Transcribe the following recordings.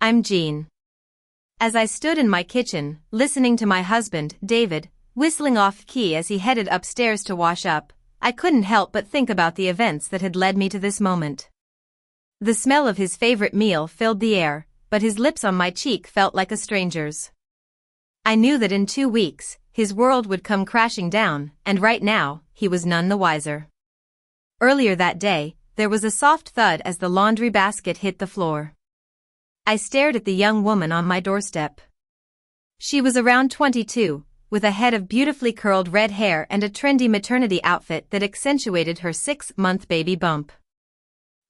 I'm Jean. As I stood in my kitchen, listening to my husband, David, whistling off-key as he headed upstairs to wash up, I couldn't help but think about the events that had led me to this moment. The smell of his favorite meal filled the air, but his lips on my cheek felt like a stranger's. I knew that in 2 weeks, his world would come crashing down, and right now, he was none the wiser. Earlier that day, there was a soft thud as the laundry basket hit the floor. I stared at the young woman on my doorstep. She was around 22, with a head of beautifully curled red hair and a trendy maternity outfit that accentuated her 6-month baby bump.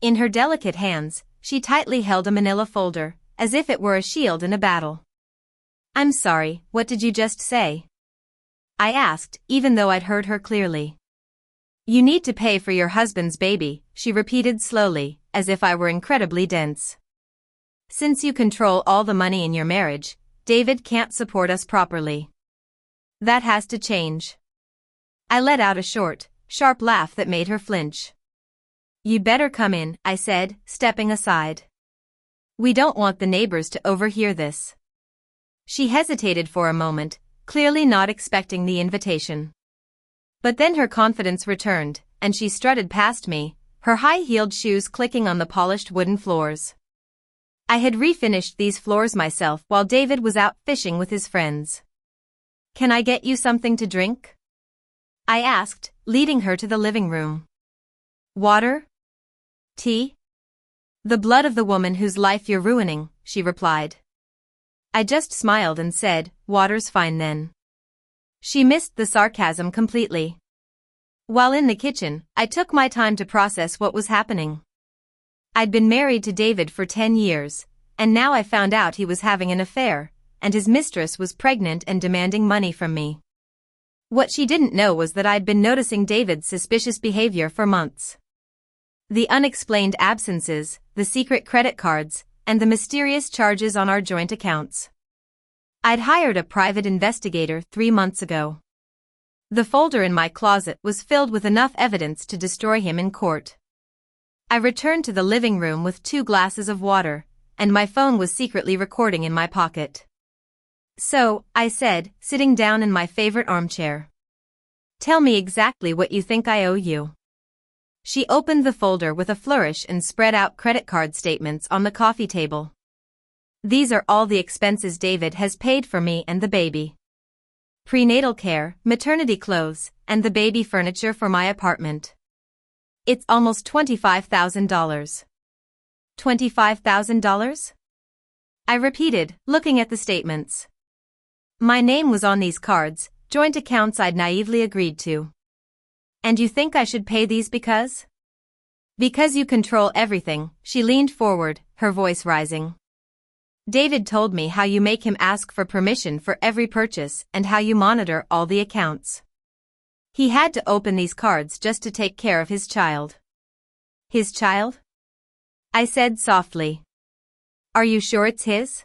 In her delicate hands, she tightly held a manila folder, as if it were a shield in a battle. "I'm sorry, what did you just say?" I asked, even though I'd heard her clearly. "You need to pay for your husband's baby," she repeated slowly, as if I were incredibly dense. "Since you control all the money in your marriage, David can't support us properly. That has to change." I let out a short, sharp laugh that made her flinch. "You'd better come in," I said, stepping aside. "We don't want the neighbors to overhear this." She hesitated for a moment, clearly not expecting the invitation. But then her confidence returned, and she strutted past me, her high-heeled shoes clicking on the polished wooden floors. I had refinished these floors myself while David was out fishing with his friends. "Can I get you something to drink?" I asked, leading her to the living room. "Water? Tea?" "The blood of the woman whose life you're ruining," she replied. I just smiled and said, "Water's fine then." She missed the sarcasm completely. While in the kitchen, I took my time to process what was happening. I'd been married to David for 10 years, and now I found out he was having an affair, and his mistress was pregnant and demanding money from me. What she didn't know was that I'd been noticing David's suspicious behavior for months. The unexplained absences, the secret credit cards, and the mysterious charges on our joint accounts. I'd hired a private investigator 3 months ago. The folder in my closet was filled with enough evidence to destroy him in court. I returned to the living room with 2 glasses of water, and my phone was secretly recording in my pocket. "So," I said, sitting down in my favorite armchair. "Tell me exactly what you think I owe you." She opened the folder with a flourish and spread out credit card statements on the coffee table. "These are all the expenses David has paid for me and the baby. Prenatal care, maternity clothes, and the baby furniture for my apartment. It's almost $25,000. $25,000? I repeated, looking at the statements. My name was on these cards, joint accounts I'd naively agreed to. "And you think I should pay these because?" "Because you control everything," she leaned forward, her voice rising. "David told me how you make him ask for permission for every purchase and how you monitor all the accounts. He had to open these cards just to take care of his child." "His child?" I said softly. "Are you sure it's his?"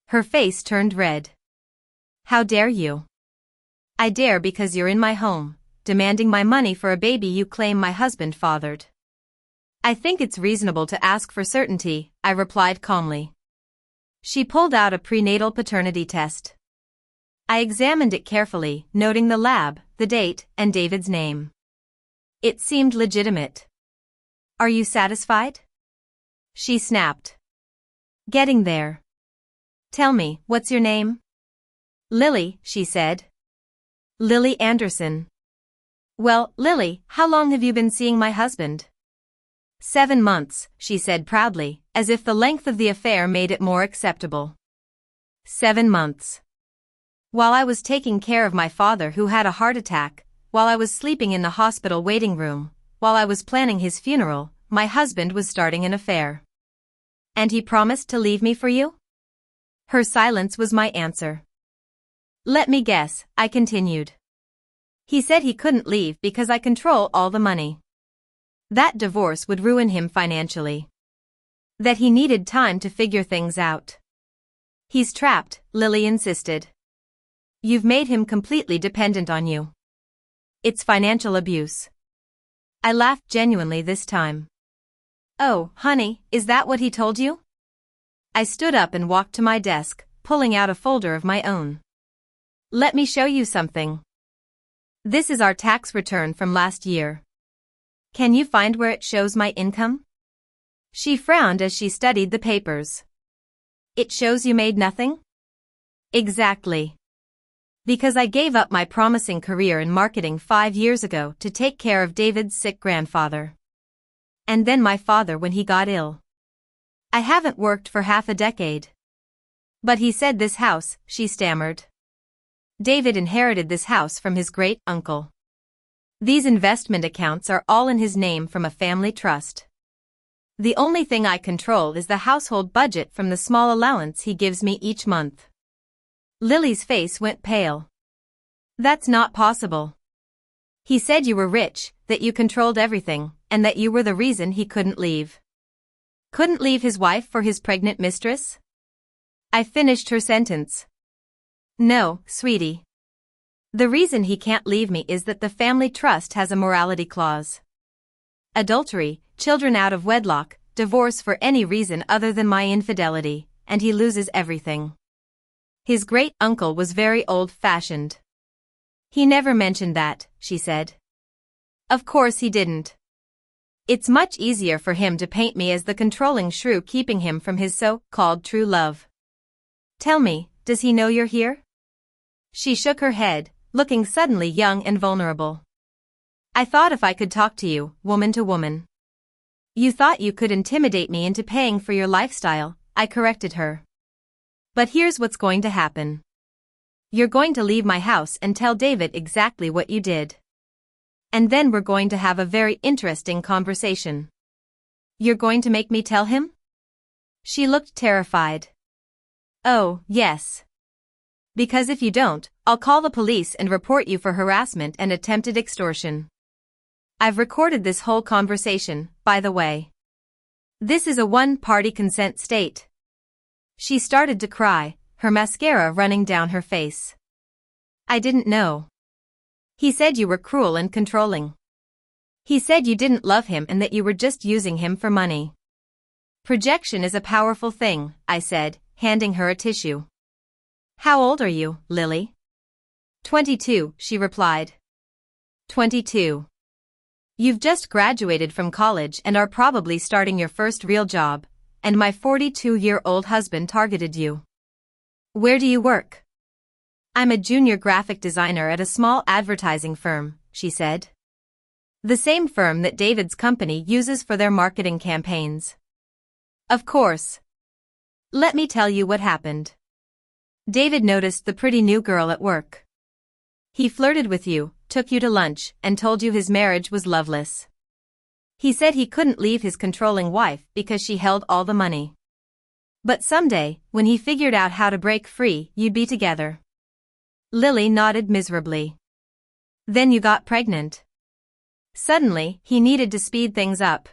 Her face turned red. "How dare you?" "I dare because you're in my home, demanding my money for a baby you claim my husband fathered." "I think it's reasonable to ask for certainty," I replied calmly. She pulled out a prenatal paternity test. I examined it carefully, noting the lab, the date, and David's name. It seemed legitimate. "Are you satisfied?" She snapped. "Getting there. Tell me, what's your name?" "Lily," she said. "Lily Anderson." "Well, Lily, how long have you been seeing my husband?" 7 months, she said proudly, as if the length of the affair made it more acceptable. 7 months. While I was taking care of my father who had a heart attack, while I was sleeping in the hospital waiting room, while I was planning his funeral, my husband was starting an affair. "And he promised to leave me for you?" Her silence was my answer. "Let me guess," I continued. "He said he couldn't leave because I control all the money. That divorce would ruin him financially. That he needed time to figure things out." "He's trapped," Lily insisted. "You've made him completely dependent on you. It's financial abuse." I laughed genuinely this time. "Oh, honey, is that what he told you?" I stood up and walked to my desk, pulling out a folder of my own. Let me show you something. This is our tax return from last year. Can you find where it shows my income? She frowned as she studied the papers. It shows you made nothing? Exactly. Because I gave up my promising career in marketing 5 years ago to take care of David's sick grandfather. And then my father when he got ill. I haven't worked for half a decade. But he said this house, she stammered. David inherited this house from his great-uncle. These investment accounts are all in his name from a family trust. The only thing I control is the household budget from the small allowance he gives me each month. Lily's face went pale. That's not possible. He said you were rich, that you controlled everything, and that you were the reason he couldn't leave. Couldn't leave his wife for his pregnant mistress? I finished her sentence. No, sweetie. The reason he can't leave me is that the family trust has a morality clause. Adultery, children out of wedlock, divorce for any reason other than my infidelity, and he loses everything. His great-uncle was very old-fashioned. He never mentioned that, she said. Of course he didn't. It's much easier for him to paint me as the controlling shrew keeping him from his so-called true love. Tell me, does he know you're here? She shook her head, looking suddenly young and vulnerable. I thought if I could talk to you, woman to woman. You thought you could intimidate me into paying for your lifestyle, I corrected her. But here's what's going to happen. You're going to leave my house and tell David exactly what you did. And then we're going to have a very interesting conversation. You're going to make me tell him? She looked terrified. Oh, yes. Because if you don't, I'll call the police and report you for harassment and attempted extortion. I've recorded this whole conversation, by the way. This is a one-party consent state. She started to cry, her mascara running down her face. I didn't know. He said you were cruel and controlling. He said you didn't love him and that you were just using him for money. Projection is a powerful thing, I said, handing her a tissue. How old are you, Lily? 22, she replied. 22. You've just graduated from college and are probably starting your first real job, and my 42-year-old husband targeted you. Where do you work? I'm a junior graphic designer at a small advertising firm, she said. The same firm that David's company uses for their marketing campaigns. Of course. Let me tell you what happened. David noticed the pretty new girl at work. He flirted with you, took you to lunch, and told you his marriage was loveless. He said he couldn't leave his controlling wife because she held all the money. But someday, when he figured out how to break free, you'd be together. Lily nodded miserably. Then you got pregnant. Suddenly, he needed to speed things up.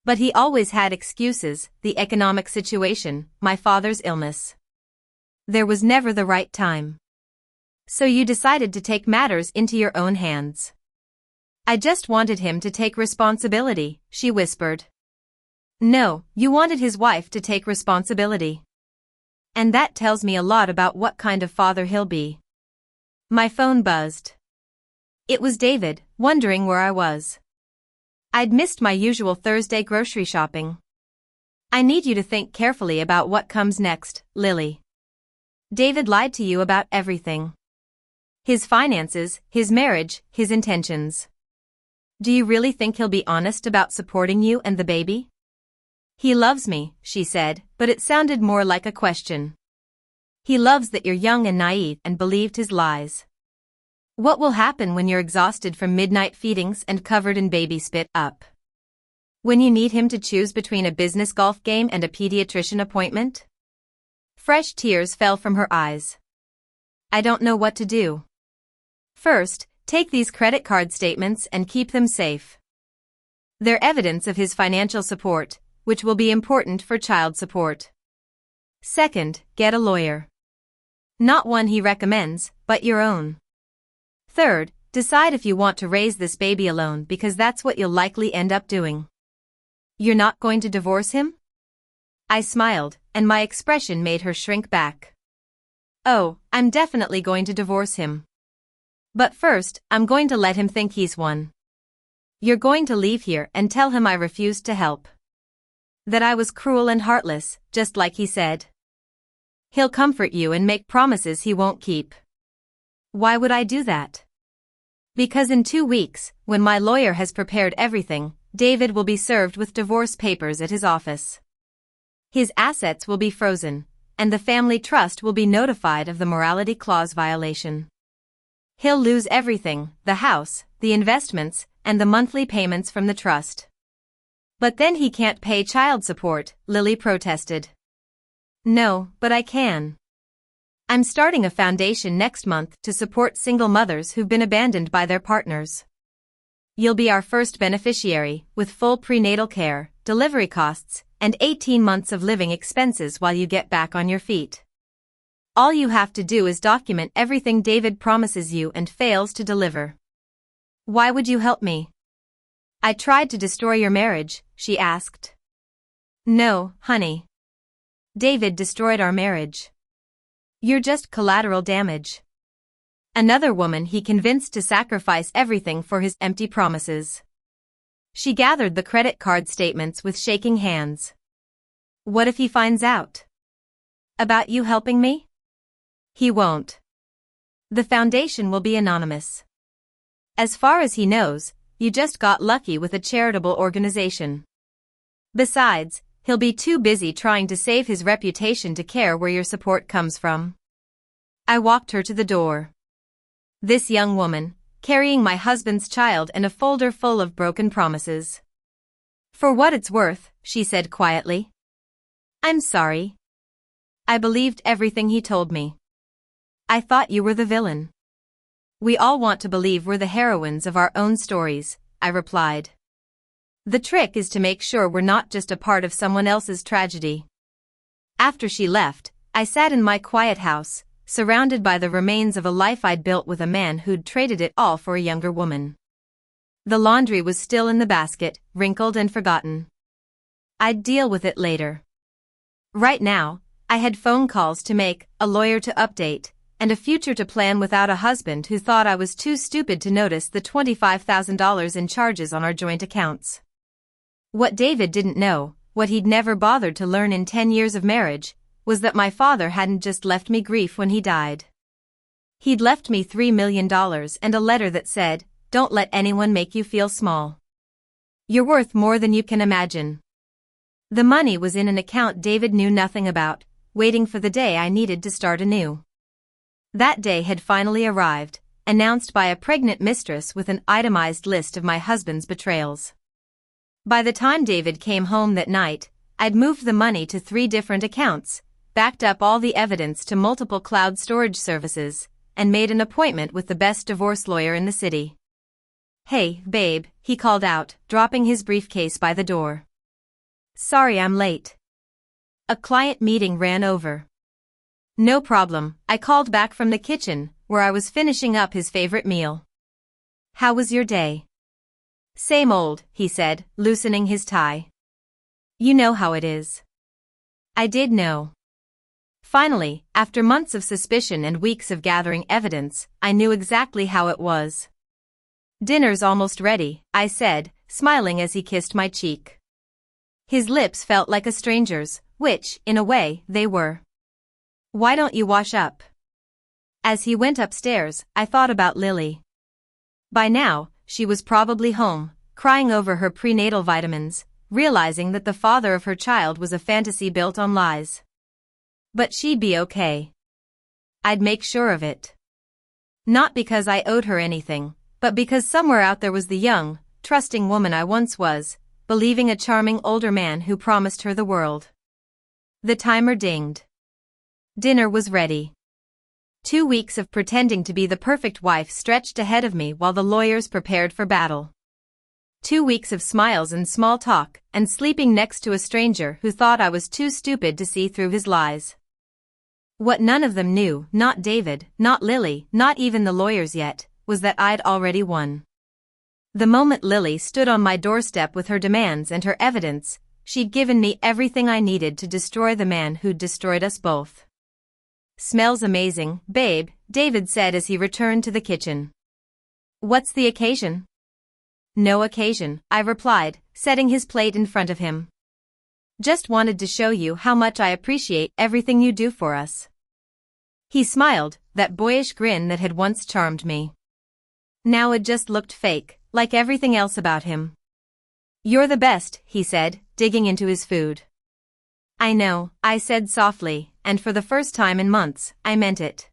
But he always had excuses, the economic situation, my father's illness. There was never the right time. So you decided to take matters into your own hands. I just wanted him to take responsibility, she whispered. No, you wanted his wife to take responsibility. And that tells me a lot about what kind of father he'll be. My phone buzzed. It was David, wondering where I was. I'd missed my usual Thursday grocery shopping. I need you to think carefully about what comes next, Lily. David lied to you about everything. His finances, his marriage, his intentions. Do you really think he'll be honest about supporting you and the baby? He loves me, she said, but it sounded more like a question. He loves that you're young and naive and believed his lies. What will happen when you're exhausted from midnight feedings and covered in baby spit up? When you need him to choose between a business golf game and a pediatrician appointment? Fresh tears fell from her eyes. I don't know what to do. First, take these credit card statements and keep them safe. They're evidence of his financial support, which will be important for child support. Second, get a lawyer. Not one he recommends, but your own. Third, decide if you want to raise this baby alone because that's what you'll likely end up doing. You're not going to divorce him? I smiled, and my expression made her shrink back. Oh, I'm definitely going to divorce him. But first, I'm going to let him think he's won. You're going to leave here and tell him I refused to help. That I was cruel and heartless, just like he said. He'll comfort you and make promises he won't keep. Why would I do that? Because in 2 weeks, when my lawyer has prepared everything, David will be served with divorce papers at his office. His assets will be frozen, and the family trust will be notified of the morality clause violation. He'll lose everything, the house, the investments, and the monthly payments from the trust. But then he can't pay child support, Lily protested. No, but I can. I'm starting a foundation next month to support single mothers who've been abandoned by their partners. You'll be our first beneficiary, with full prenatal care, delivery costs, and 18 months of living expenses while you get back on your feet. All you have to do is document everything David promises you and fails to deliver. Why would you help me? I tried to destroy your marriage, she asked. No, honey. David destroyed our marriage. You're just collateral damage. Another woman he convinced to sacrifice everything for his empty promises. She gathered the credit card statements with shaking hands. What if he finds out? About you helping me? He won't. The foundation will be anonymous. As far as he knows, you just got lucky with a charitable organization. Besides, he'll be too busy trying to save his reputation to care where your support comes from. I walked her to the door. This young woman, carrying my husband's child and a folder full of broken promises. For what it's worth, she said quietly. I'm sorry. I believed everything he told me. I thought you were the villain. We all want to believe we're the heroines of our own stories, I replied. The trick is to make sure we're not just a part of someone else's tragedy. After she left, I sat in my quiet house, surrounded by the remains of a life I'd built with a man who'd traded it all for a younger woman. The laundry was still in the basket, wrinkled and forgotten. I'd deal with it later. Right now, I had phone calls to make, a lawyer to update, and a future to plan without a husband who thought I was too stupid to notice the $25,000 in charges on our joint accounts. What David didn't know, what he'd never bothered to learn in 10 years of marriage, was that my father hadn't just left me grief when he died. He'd left me $3 million and a letter that said, "Don't let anyone make you feel small. You're worth more than you can imagine." The money was in an account David knew nothing about, waiting for the day I needed to start anew. That day had finally arrived, announced by a pregnant mistress with an itemized list of my husband's betrayals. By the time David came home that night, I'd moved the money to 3 different accounts, backed up all the evidence to multiple cloud storage services, and made an appointment with the best divorce lawyer in the city. Hey, babe, he called out, dropping his briefcase by the door. Sorry I'm late. A client meeting ran over. No problem, I called back from the kitchen, where I was finishing up his favorite meal. How was your day? Same old, he said, loosening his tie. You know how it is. I did know. Finally, after months of suspicion and weeks of gathering evidence, I knew exactly how it was. Dinner's almost ready, I said, smiling as he kissed my cheek. His lips felt like a stranger's, which, in a way, they were. Why don't you wash up? As he went upstairs, I thought about Lily. By now, she was probably home, crying over her prenatal vitamins, realizing that the father of her child was a fantasy built on lies. But she'd be okay. I'd make sure of it. Not because I owed her anything, but because somewhere out there was the young, trusting woman I once was, believing a charming older man who promised her the world. The timer dinged. Dinner was ready. 2 weeks of pretending to be the perfect wife stretched ahead of me while the lawyers prepared for battle. 2 weeks of smiles and small talk, and sleeping next to a stranger who thought I was too stupid to see through his lies. What none of them knew, not David, not Lily, not even the lawyers yet, was that I'd already won. The moment Lily stood on my doorstep with her demands and her evidence, she'd given me everything I needed to destroy the man who'd destroyed us both. "Smells amazing, babe," David said as he returned to the kitchen. "What's the occasion?" "No occasion," I replied, setting his plate in front of him. "Just wanted to show you how much I appreciate everything you do for us." He smiled, that boyish grin that had once charmed me. Now it just looked fake, like everything else about him. "You're the best," he said, digging into his food. "I know," I said softly, and for the first time in months, I meant it.